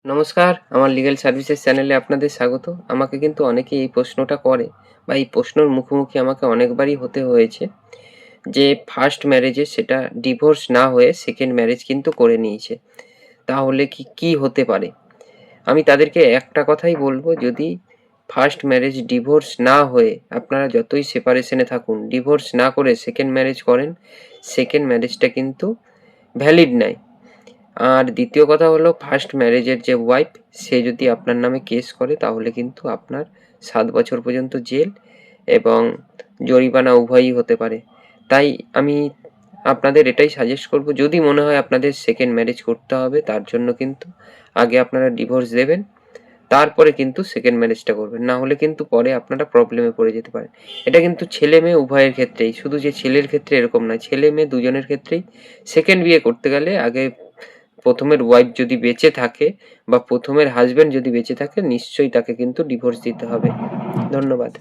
নমস্কার, আমার legal services চ্যানেলে আপনাদের স্বাগত। আমাকে কিন্তু অনেকেই এই প্রশ্নটা করে বা এই প্রশ্নের মুখোমুখি আমাকে অনেকবারই হতে হয়েছে যে ফার্স্ট ম্যারেজে সেটা ডিভোর্স না হয়ে সেকেন্ড ম্যারেজ কিন্তু করে নিয়েছে। তাহলে কি হতে পারে? আমি তাদেরকে একটা কথাই বলবো, যদি ফার্স্ট ম্যারেজ ডিভোর্স না হয়ে আপনারা যতই সেপারেশনে থাকুন, ডিভোর্স না করে সেকেন্ড ম্যারেজ করেন, সেকেন্ড ম্যারেজটা কিন্তু ভ্যালিড নয়। আর দ্বিতীয় কথা হলো, ফার্স্ট ম্যারেজের যে ওয়াইফ, সে যদি আপনার নামে কেস করে তাহলে কিন্তু আপনার 7 বছর পর্যন্ত জেল এবং জরিমানা উভয়ই হতে পারে। তাই আমি আপনাদের এটাই সাজেস্ট করব, যদি মনে হয় আপনাদের সেকেন্ড ম্যারেজ করতে হবে, তার জন্য কিন্তু আগে আপনারা ডিভোর্স দেবেন, তারপরে কিন্তু সেকেন্ড ম্যারেজটা করবেন। না হলে কিন্তু পরে আপনারা প্রবলেমে পড়ে যেতে পারেন। এটা কিন্তু ছেলে মেয়ে উভয়ের ক্ষেত্রেই, শুধু যে ছেলের ক্ষেত্রে এরকম নয়, ছেলে মেয়ে দুজনের ক্ষেত্রেই সেকেন্ড বিয়ে করতে গেলে আগে প্রথমের ওয়াইফ যদি বেঁচে থাকে বা প্রথমের হাজব্যান্ড যদি বেঁচে থাকে, নিশ্চয়ই তাকে কিন্তু ডিভোর্স দিতে হবে। ধন্যবাদ।